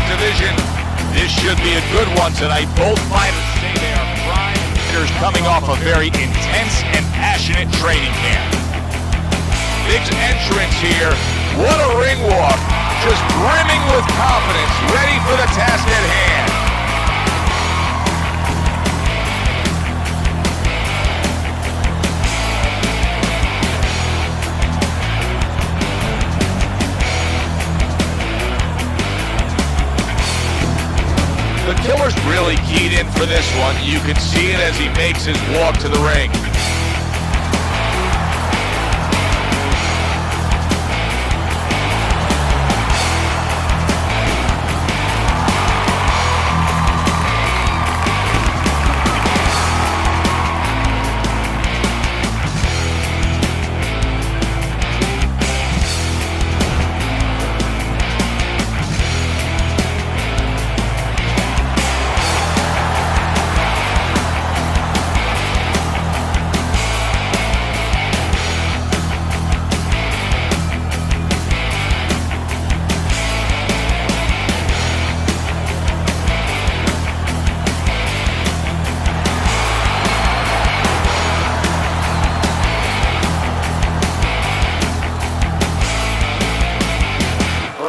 division. This should be a good one tonight. Both fighters say they are prime fighters coming off a very intense and passionate training camp. Big entrance here. What a ring walk. Just brimming with confidence, ready for the task at hand. The killer's really keyed in for this one. You can see it as he makes his walk to the ring.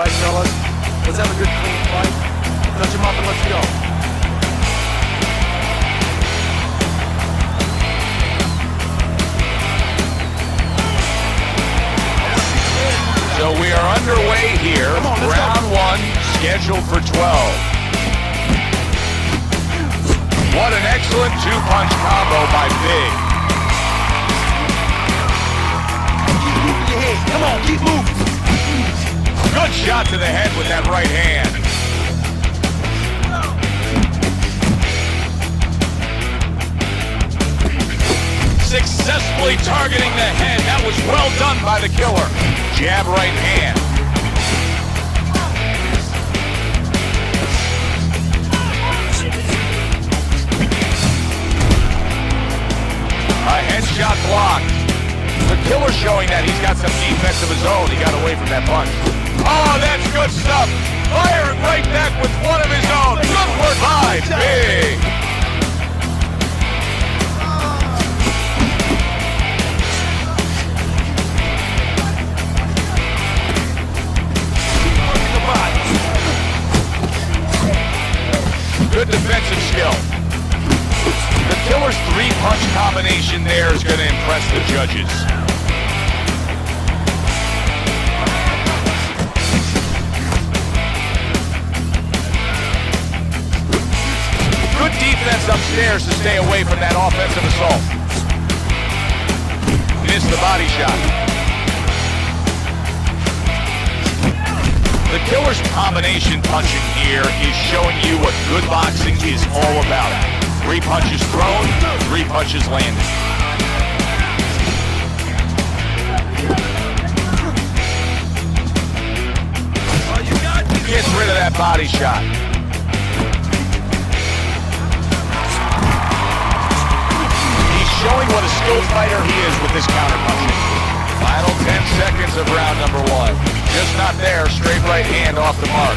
Fellas, let's have a good clean fight. Touch him up and let's go. So we are underway here. Round one, scheduled for 12. What an excellent two-punch combo by Big. Keep moving your head. Come on, keep moving. Good shot to the head with that right hand. Successfully targeting the head. That was well done by the killer. Jab right hand. A headshot blocked. The killer showing that he's got some defense of his own. He got away from that punch. Oh, that's good stuff. Firing right back with one of his own. Good work by Big. Good defensive skill. The killer's three-punch combination there is going to impress the judges. Good defense upstairs to stay away from that offensive assault. Missed the body shot. The killer's combination punching here is showing you what good boxing is all about. 3 punches thrown, 3 punches landed. Gets rid of that body shot. He's showing what a skilled fighter he is with this counterpunching. Final 10 seconds of round number 1. Just not there, straight right hand off the mark.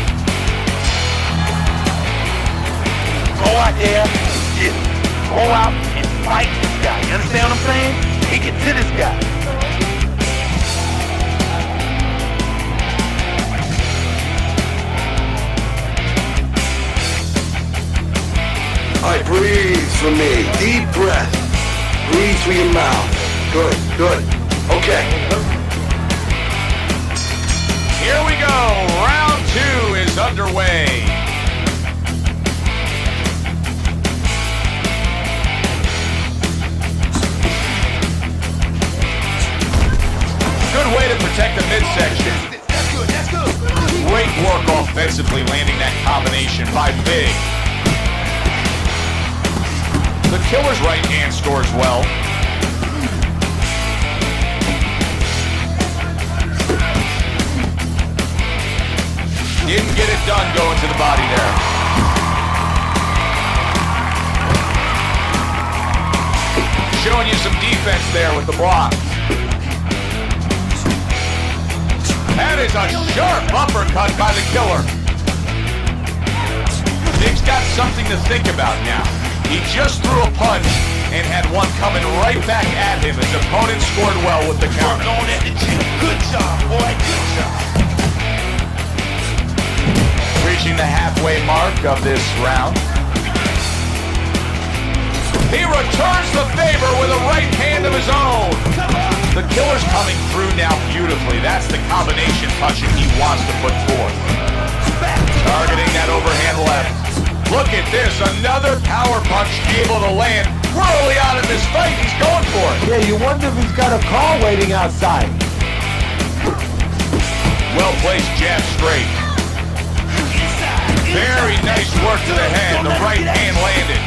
Go out there, just go out and fight this guy. You understand what I'm saying? Take it to this guy. All right, breathe for me. Deep breath. Breathe through your mouth. Good, good. Okay. Here we go. Round 2 is underway. Good way to protect the midsection. That's good, that's good. Great work offensively landing that combination by Big. The killer's right hand scores well. Didn't get it done going to the body there. Showing you some defense there with the block. That is a sharp uppercut by the killer. Big's got something to think about now. He just threw a punch and had one coming right back at him. His opponent scored well with the counter. On at the gym. Good job, boy. Good job. Reaching the halfway mark of this round. He returns the favor with a right hand of his own. The killer's coming through now beautifully. That's the combination punching he wants to put forth. Targeting that overhand left. Look at this, another power punch able to land. Early on in this fight, he's going for it. Yeah, you wonder if he's got a car waiting outside. Well-placed jab straight. Very nice work to the head. The right hand landed.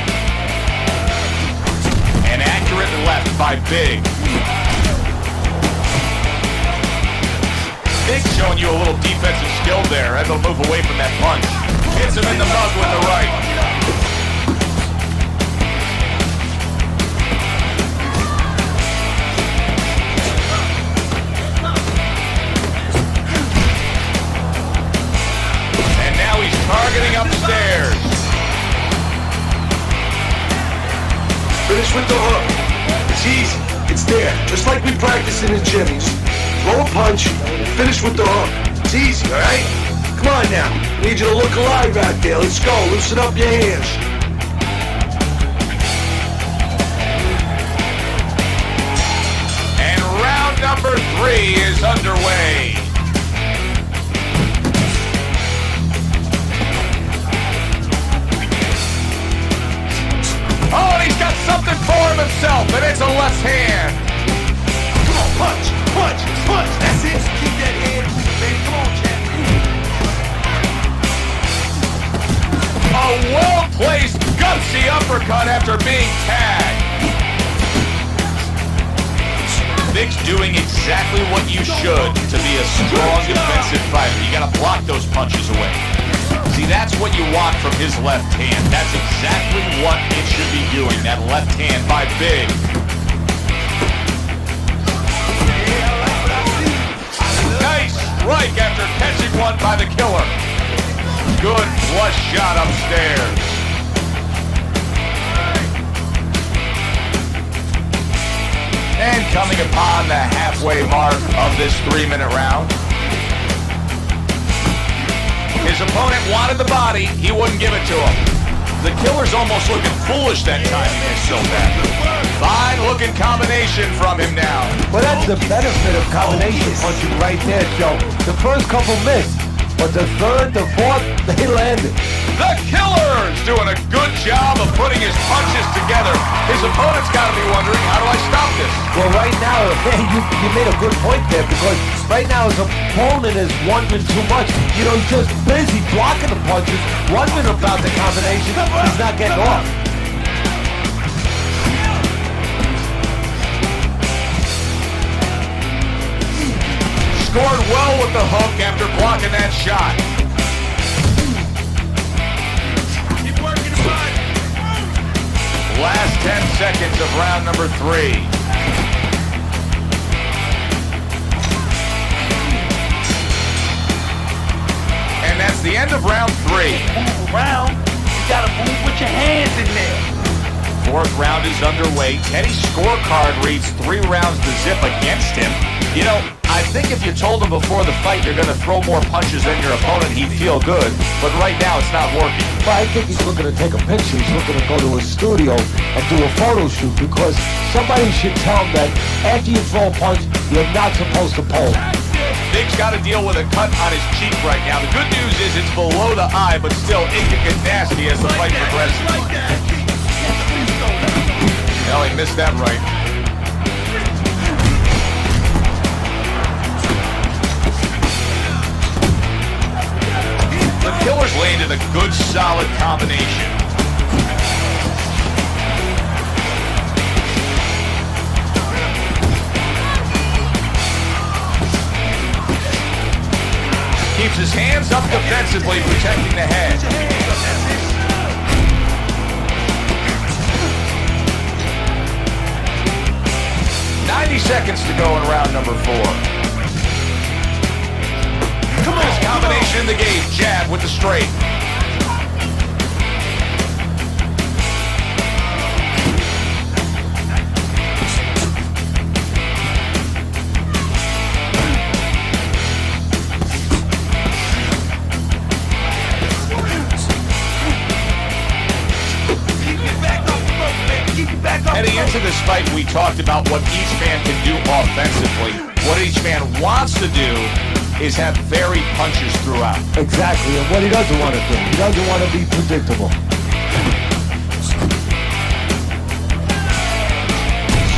An accurate left by Big. Big showing you a little defensive skill there as he'll move away from that punch. Hits him in the mug with the right. And now he's targeting upstairs. Finish with the hook. It's easy. It's there. Just like we practice in the gym. You throw a punch and finish with the hook. It's easy, all right? Come on now. I need you to look alive out there. Let's go. Loosen up your hands. And round number 3 is underway. Oh, and he's got something for him himself, and it's a left hand. Come on, punch, punch, punch. That's it. Keep that head moving, baby. Come on, champ. A well-placed, gutsy uppercut after being tagged. Big's doing exactly what you should to be a strong defensive fighter. You gotta block those punches away. See, that's what you want from his left hand. That's exactly what it should be doing, that left hand by Big. Nice strike after catching one by the killer. Good flush shot upstairs. And coming upon the halfway mark of this 3-minute round. His opponent wanted the body, he wouldn't give it to him. The killer's almost looking foolish that time he missed so bad. Fine looking combination from him now. Well, that's the benefit of combination punching right there, Joe. The first couple missed, but the third, the fourth, they landed. The killer's doing a good job of putting his punches together. His opponent's got to be wondering, how do I stop this? Well, right now, you made a good point there, because right now his opponent is wondering too much. You know, he's just busy blocking the punches, wondering about the combination. He's not getting off. Scored well with the hook after blocking that shot. Last 10 seconds of round number 3. And that's the end of round 3. Move around. You gotta move with your hands in there. 4th round is underway. Teddy's scorecard reads 3 rounds to zip against him. You know, I think if you told him before the fight you're going to throw more punches than your opponent, he'd feel good. But right now, it's not working. Well, I think he's looking to take a picture. He's looking to go to a studio and do a photo shoot, because somebody should tell him that after you throw a punch, you're not supposed to pull. Big's got to deal with a cut on his cheek right now. The good news is it's below the eye, but still it can get nasty as the fight progresses. Well, he missed that right. The killer's landed a good, solid combination. Keeps his hands up defensively, protecting the head. 90 seconds to go in round number 4. Come on, combination in the game. Jab with the straight. of this fight, we talked about what each man can do offensively. What each man wants to do is have varied punches throughout. Exactly, and what he doesn't want to do. He doesn't want to be predictable.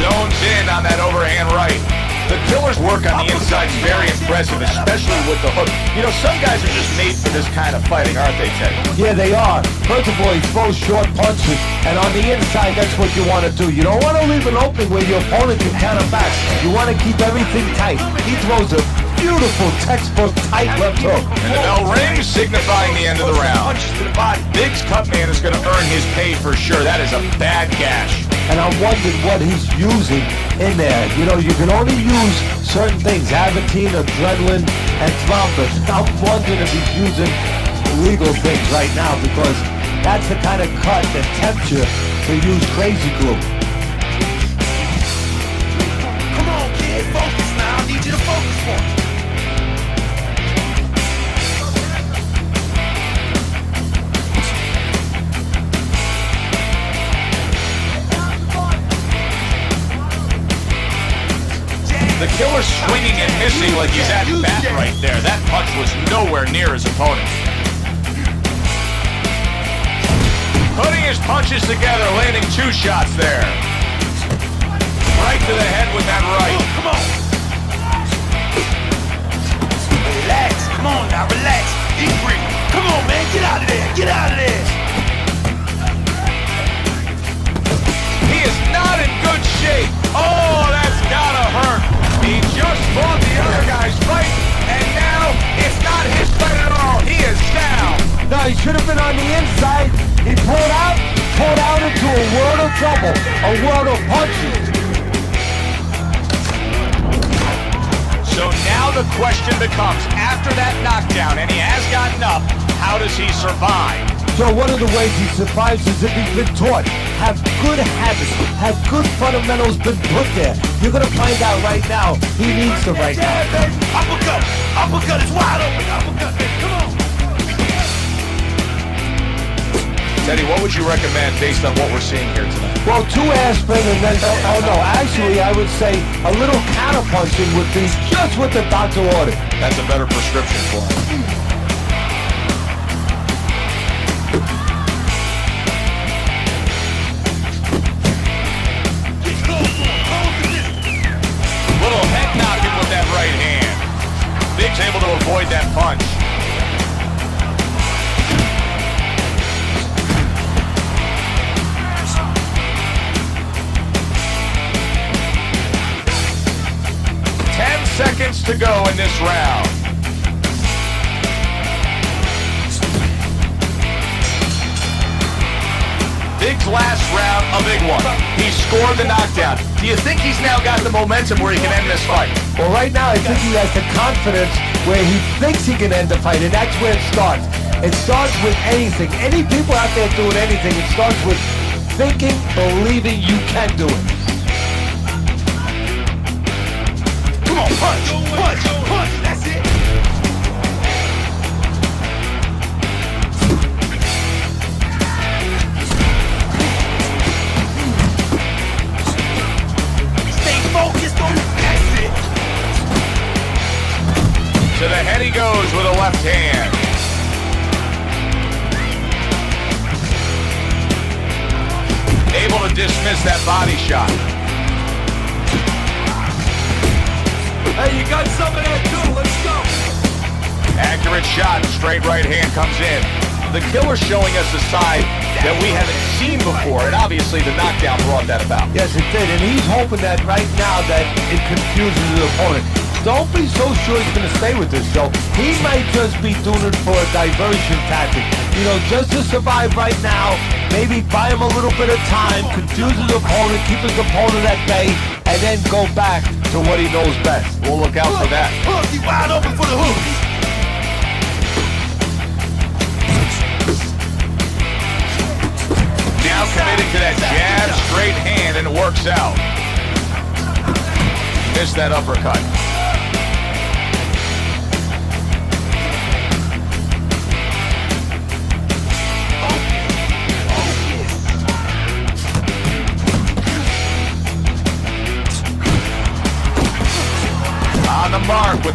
Zones in on that overhand right. The Killer's work on the inside is very impressive, especially with the hook. You know, some guys are just made for this kind of fighting, aren't they, Teddy? Yeah, they are. First of all, he throws short punches, and on the inside, that's what you want to do. You don't want to leave an opening where your opponent can counter back. You want to keep everything tight. He throws a beautiful textbook tight left hook. And the bell rings, signifying the end of the round. Big's cut man is going to earn his pay for sure. That is a bad gash. And I'm wondering what he's using in there. You know, you can only use certain things, Aventine, adrenaline, and thrombus. I'm wondering if he's using illegal things right now, because that's the kind of cut that tempts you to use crazy glue. Come on, kid, focus now. I need you to focus for me. The Killer's swinging and missing like he's at bat right there. That punch was nowhere near his opponent. Putting his punches together, landing 2 shots there. Right to the head with that right. Come on. Relax. Come on now, relax. Deep breathing. Come on, man. Get out of there. Get out of there. He is not in good shape. Oh, that's gotta hurt. He just fought the other guy's fight, and now it's not his fight at all. He is down. No, he should have been on the inside. He pulled out into a world of trouble, a world of punches. So now the question becomes, after that knockdown, and he has gotten up, how does he survive? So one of the ways he survives is if he's been taught. Have good habits, have good fundamentals been put there. You're gonna find out right now, he needs them right now. Uppercut! Uppercut is wide open! Uppercut, baby, come on! Teddy, what would you recommend based on what we're seeing here tonight? Well, 2 aspirin and then, actually I would say a little counterpunching would be just what the doctor ordered. That's a better prescription for him. Little head knocking with that right hand. Big's able to avoid that punch. Seconds to go in this round. Big's last round, a big one. He scored the knockdown. Do you think he's now got the momentum where he can end this fight? Well, right now I think he has the confidence where he thinks he can end the fight, and that's where it starts. It starts with anything. Any people out there doing anything, it starts with thinking, believing you can do it. Come on, punch, punch, punch, that's it. Stay focused on it, that's it. To the head he goes with a left hand. Able to dismiss that body shot. Hey, you got some of that too, let's go. Accurate shot, straight right hand comes in. The Killer's showing us a side that we haven't seen before, and obviously the knockdown brought that about. Yes, it did, and he's hoping that right now that it confuses his opponent. Don't be so sure he's going to stay with this, Joe. He might just be doing it for a diversion tactic. You know, just to survive right now, maybe buy him a little bit of time, confuse his opponent, keep his opponent at bay, and then go back to what he knows best. We'll look out for that. Hook, he wide open for the hook. Now committing to that jab, straight hand, and it works out. Missed that uppercut.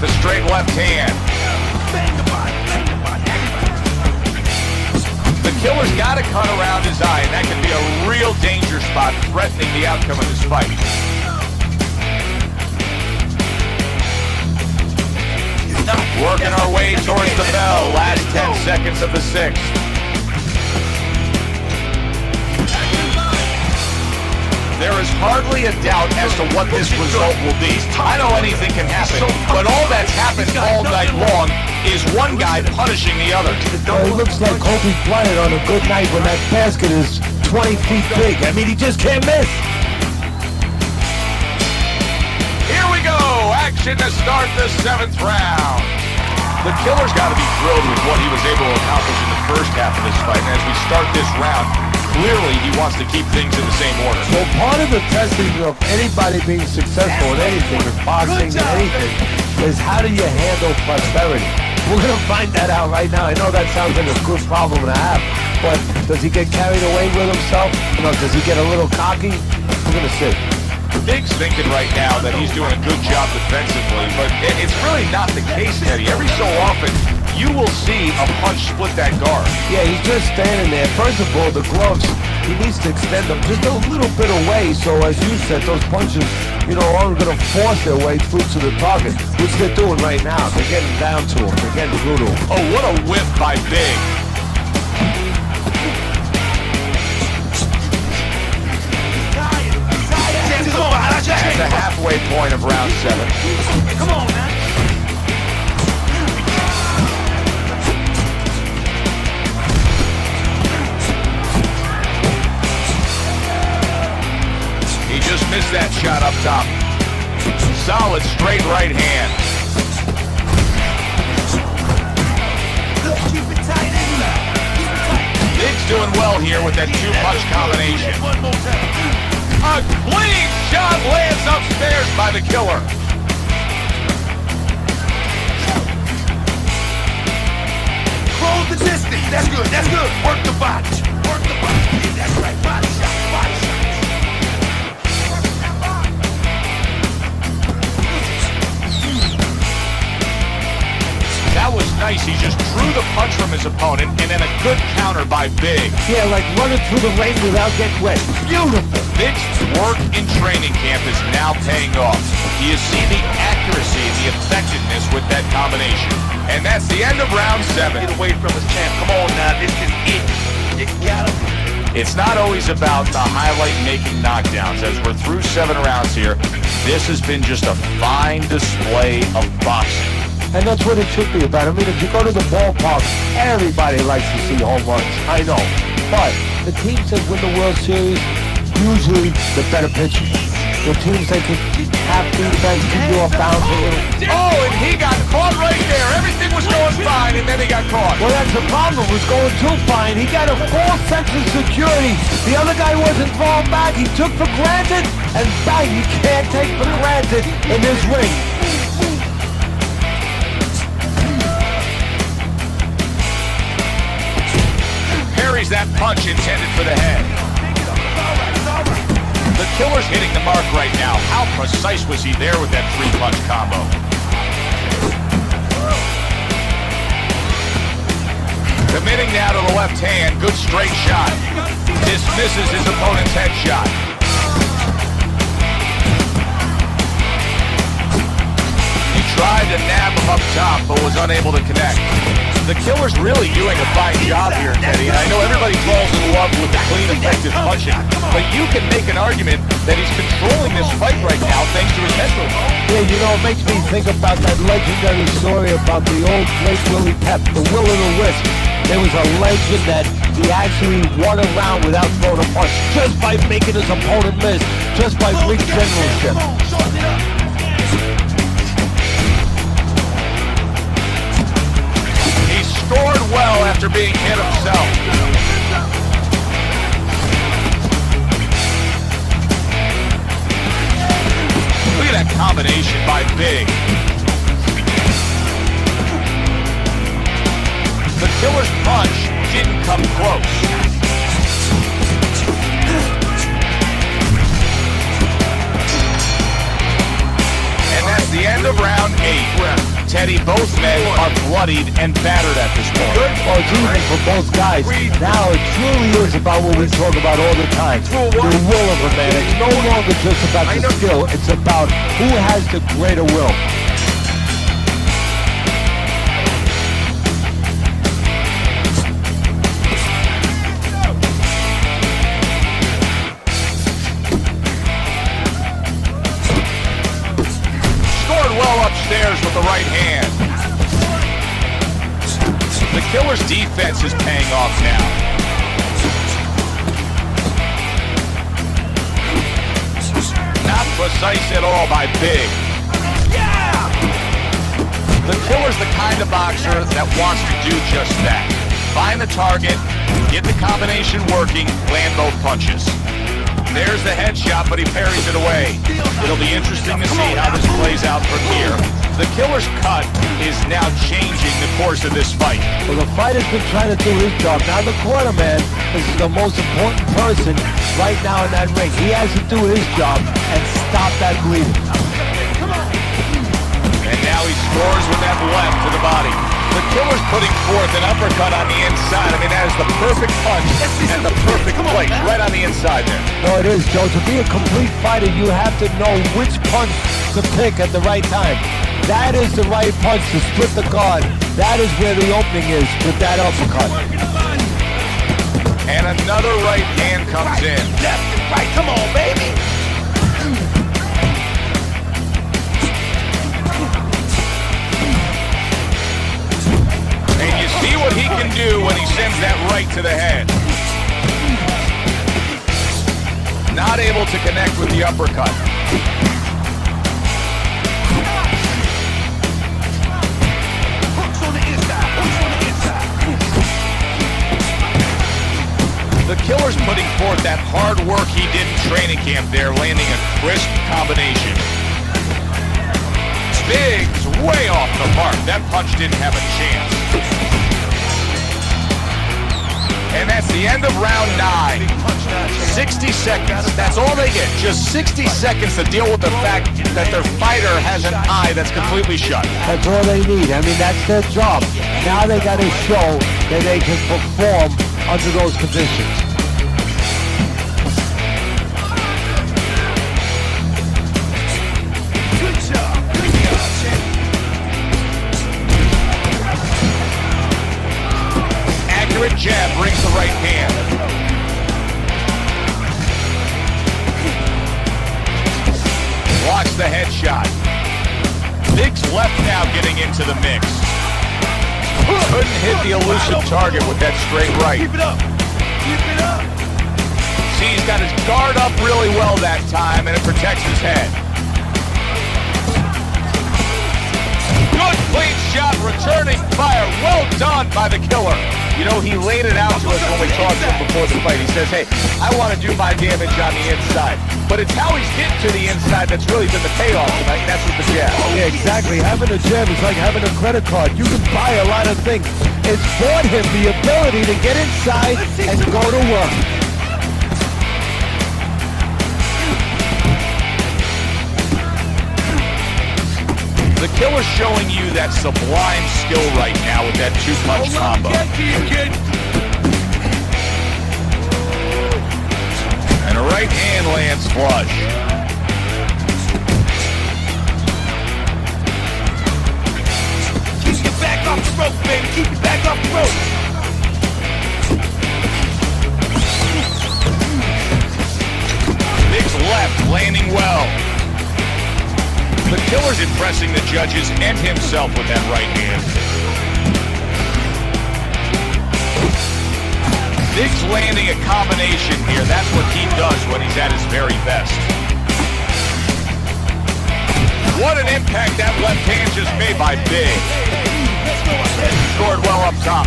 with a straight left hand. The Killer's got to cut around his eye, and that could be a real danger spot threatening the outcome of this fight. Working our way towards the bell. Last 10 seconds of the sixth. There is hardly a doubt as to what this result will be. I know anything can happen, but all that's happened all night long is one guy punishing the other. Well, it looks like Kobe Bryant on a good night when that basket is 20 feet big. I mean, he just can't miss. Here we go. Action to start the 7th round. The Killer's got to be thrilled with what he was able to accomplish in the first half of this fight. And as we start this round, clearly he wants to keep things in the same order. So part of the testing of anybody being successful in anything, in boxing, in anything, is how do you handle prosperity? We're going to find that out right now. I know that sounds like a good problem to have, but does he get carried away with himself? You know, does he get a little cocky? We're going to see. Big's thinking right now that he's doing a good job defensively, but it's really not the case, Eddie. Every so often, you will see a punch split that guard. Yeah, he's just standing there. First of all, the gloves, he needs to extend them just a little bit away, so as you said, those punches, you know, aren't going to force their way through to the target, which they're doing right now. They're getting down to him. They're getting through to him. Oh, what a whip by Big. At the halfway point of round 7. Come on, man. He just missed that shot up top. Solid straight right hand. Keep it tight, Big's doing well here with that 2-punch combination. One more time. A clean shot lands upstairs by the Killer. Close the distance. That's good. That's good. Work the body. Work the body. Yeah, that's right. Body shot. Body shot. That was nice. He just drew the punch from his opponent, and then a good counter by Big. Yeah, like running through the rain without getting wet. Beautiful. Big's work in training camp is now paying off. You see the accuracy and the effectiveness with that combination. And that's the end of round 7. Get away from us, champ. Come on now. This is it. You got him. It's not always about the highlight-making knockdowns. As we're through 7 rounds here, this has been just a fine display of boxing. And that's what it should be about. I mean, if you go to the ballpark, everybody likes to see home runs. I know. But the teams that win the World Series, usually the better pitchers. The teams that can have defense, keep you off bounds a little. Oh, and he got caught right there. Everything was going fine, and then he got caught. Well, that's the problem. It was going too fine. He got a false sense of security. The other guy wasn't falling back. He took for granted, and bang, you can't take for granted in this ring. Parries that punch intended for the head. The Killer's hitting the mark right now. How precise was he there with that 3-punch combo? Committing now to the left hand. Good straight shot. Dismisses his opponent's headshot. He tried to nab him up top, but was unable to connect. The Killer's really doing a fine job here, Teddy, and I know everybody falls in love with the clean, effective punching, but you can make an argument that he's controlling this fight right now thanks to his mental. Yeah, you know, it makes me think about that legendary story about the old great Willie Pep, the will of the wisp. There was a legend that he actually won a round without throwing a punch, just by making his opponent miss, just by ring generalship. Scored well after being hit himself. Look at that combination by Big. The Killer's punch didn't come close. And that's the end of round 8. Teddy, both men are bloodied and battered at this point. Well, it's easy for both guys. Now it truly is about what we talk about all the time. The will of a man. It's no longer just about the skill. It's about who has the greater will. Well upstairs with the right hand. The Killer's defense is paying off now. Not precise at all by Big. The Killer's the kind of boxer that wants to do just that. Find the target, get the combination working, land both punches. There's the headshot, but he parries it away. It'll be interesting to see how this plays out from here. The Killer's cut is now changing the course of this fight. Well, the fighter's been trying to do his job. Now the cornerman is the most important person right now in that ring. He has to do his job and stop that bleeding. And now he scores with that left to the body. The Killer's putting forth an uppercut on the inside. I mean, that is the perfect punch and the perfect place, right on the inside there. No, it is, Joe. To be a complete fighter, you have to know which punch to pick at the right time. That is the right punch to split the guard. That is where the opening is with that uppercut. And another right hand comes in. Left and right. Come on, baby. And you see what he can do when he sends that right to the head. Not able to connect with the uppercut. Hooks on the inside. Hooks on the inside. The Killer's putting forth that hard work he did in training camp there, landing a crisp combination. Big's way off the mark. That punch didn't have a chance. And that's the end of round 9. 60 seconds. That's all they get. Just 60 seconds to deal with the fact that their fighter has an eye that's completely shut. That's all they need. I mean, that's their job. Now they got to show that they can perform under those conditions. Jab brings the right hand. Blocks the headshot. Big's left now getting into the mix. Couldn't hit the elusive target with that straight right. Keep it up. Keep it up. See, he's got his guard up really well that time, and it protects his head. Good clean shot, returning fire. Well done by the Killer. You know, he laid it out to us when we talked to him before the fight. He says, hey, I want to do my damage on the inside. But it's how he's getting to the inside that's really been the payoff tonight, and that's with the jab. Yeah, exactly. Having a jab is like having a credit card. You can buy a lot of things. It's brought him the ability to get inside and go to work. The Killer's showing you that sublime skill right now with that two-punch combo. And a right hand lands flush. Keep your back off the rope, baby. Keep your back off the rope. Big's left landing well. The Killer's impressing the judges and himself with that right hand. Big's landing a combination here. That's what he does when he's at his very best. What an impact that left hand just made by Big. Scored well up top.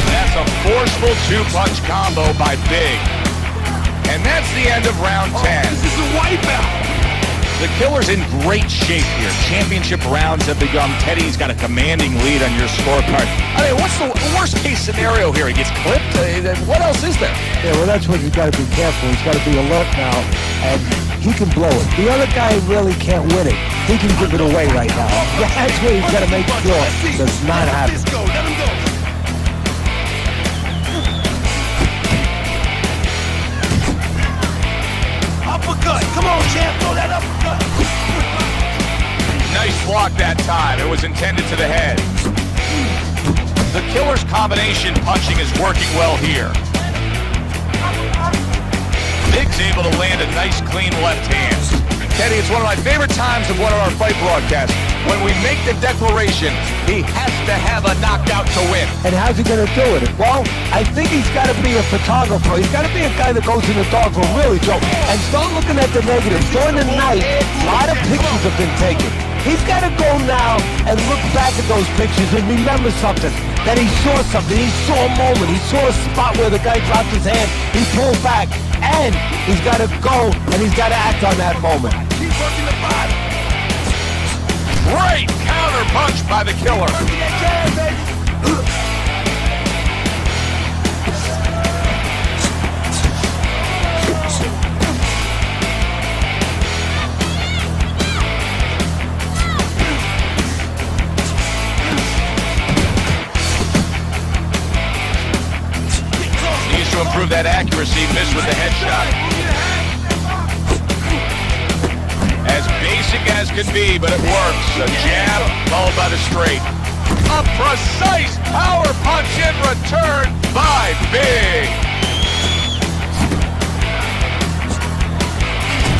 That's a forceful two-punch combo by Big. And that's the end of round 10. This is a wipeout. The Killer's in great shape here. Championship rounds have begun. Teddy's got a commanding lead on your scorecard. I mean, what's the worst case scenario here? He gets clipped? What else is there? Yeah, well, that's what he's got to be careful. He's got to be alert now. And he can blow it. The other guy really can't win it. He can give it away right now. That's where he's got to make sure does not happen. Let's go. Let him go. Uppercut. Come on, champ. Throw that uppercut. Nice block that time. It was intended to the head. The Killer's combination punching is working well here. Big's able to land a nice, clean left hand. Teddy, it's one of my favorite times of one of our fight broadcasts. When we make the declaration, he has to have a knockout to win. And how's he going to do it? Well, I think he's got to be a photographer. He's got to be a guy that goes in the dark room, really, Joe, and start looking at the negatives. During the night, a lot of pictures have been taken. He's got to go now and look back at those pictures and remember something. That he saw something. He saw a moment. He saw a spot where the guy dropped his hand. He pulled back. And he's got to go and he's got to act on that moment. Keep working the bottom. Great counter punch by the Killer. Needs to improve that accuracy. Missed with the headshot. As basic as can be, but it works. A jab followed by the straight. A precise power punch in return by Big.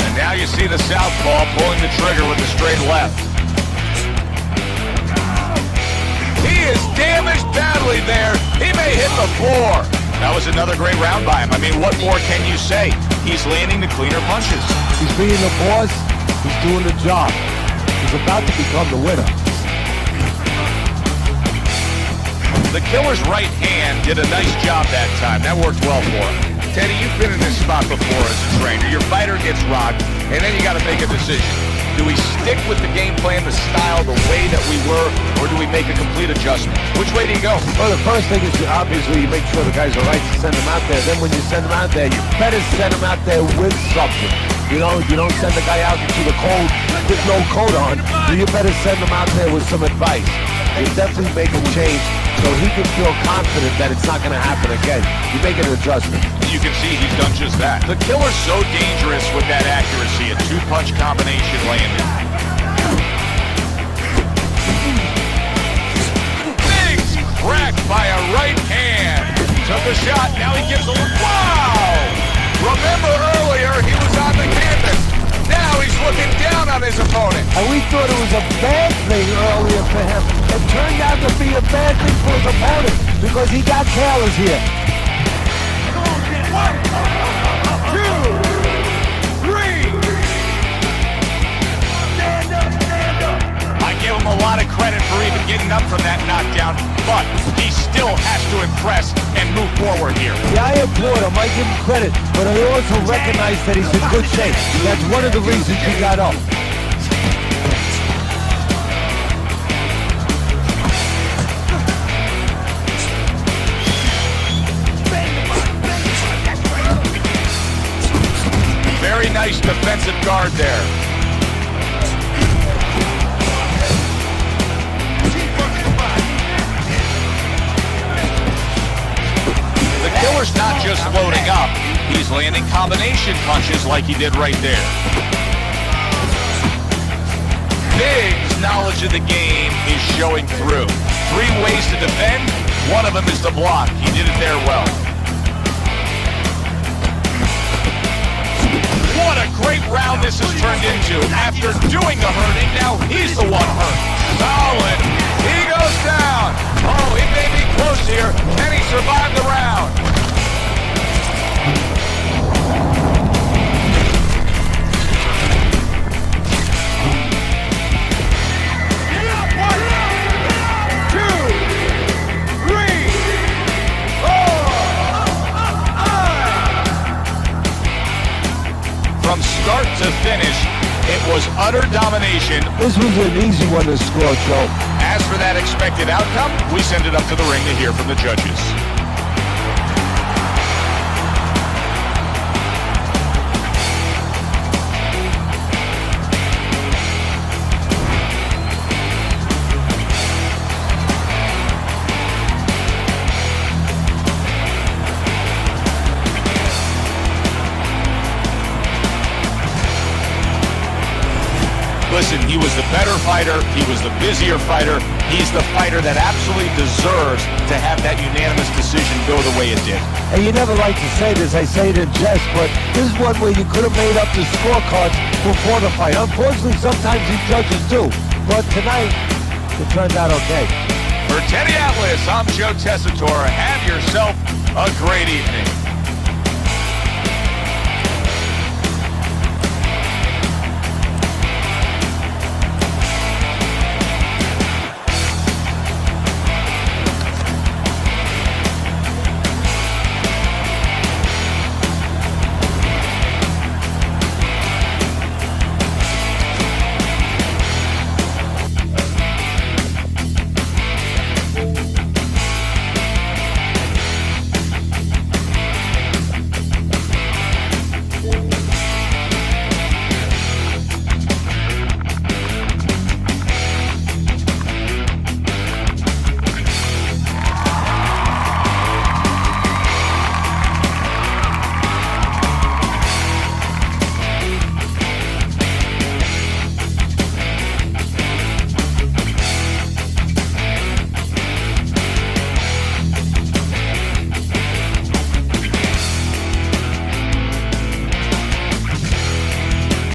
And now you see the southpaw pulling the trigger with the straight left. He is damaged badly there. He may hit the floor. That was another great round by him. I mean, what more can you say? He's landing the cleaner punches. He's being the boss. He's doing the job. He's about to become the winner. The Killer's right hand did a nice job that time. That worked well for him. Teddy, you've been in this spot before as a trainer. Your fighter gets rocked, and then you got to make a decision. Do we stick with the game plan, the style, the way that we were, or do we make a complete adjustment? Which way do you go? Well, the first thing is obviously you make sure the guys are right to send them out there. Then when you send them out there, you better send them out there with something. You don't send the guy out into the cold with no coat on. You better send him out there with some advice. You definitely make a change so he can feel confident that it's not going to happen again. You make an adjustment. You can see he's done just that. The Killer's so dangerous with that accuracy. A two-punch combination landed. Big's cracked by a right hand. Took a shot. Now he gives a look. Wow! Remember earlier he was on the canvas. Now he's looking down on his opponent. And we thought it was a bad thing earlier for him. It turned out to be a bad thing for his opponent because he got careless here. One, two, three. Stand up, stand up. I give him a lot of credit for even getting up from that knockdown, but he still has to impress and move forward here. Yeah, I applaud him. I give him credit, but I also recognize that he's in good shape. That's one of the reasons he got up. Very nice defensive guard there. The Killer's not just loading up, he's landing combination punches like he did right there. Big's knowledge of the game is showing through. 3 ways to defend, one of them is to block. He did it there well. What a great round this has turned into. After doing the hurting, now he's the one hurt. Solid. He goes down. Oh, he may be close here. Can he survive the round? From start to finish, it was utter domination. This was an easy one to score, Joe. As for that expected outcome, we send it up to the ring to hear from the judges. listen, he was the better fighter. He was the busier fighter. He's the fighter that absolutely deserves to have that unanimous decision go the way it did. And you never like to say this, I say it in jest, but this is one where you could have made up the scorecards before the fight. Unfortunately, sometimes these judges do. But tonight, it turned out okay. For Teddy Atlas, I'm Joe Tessitore. Have yourself a great evening.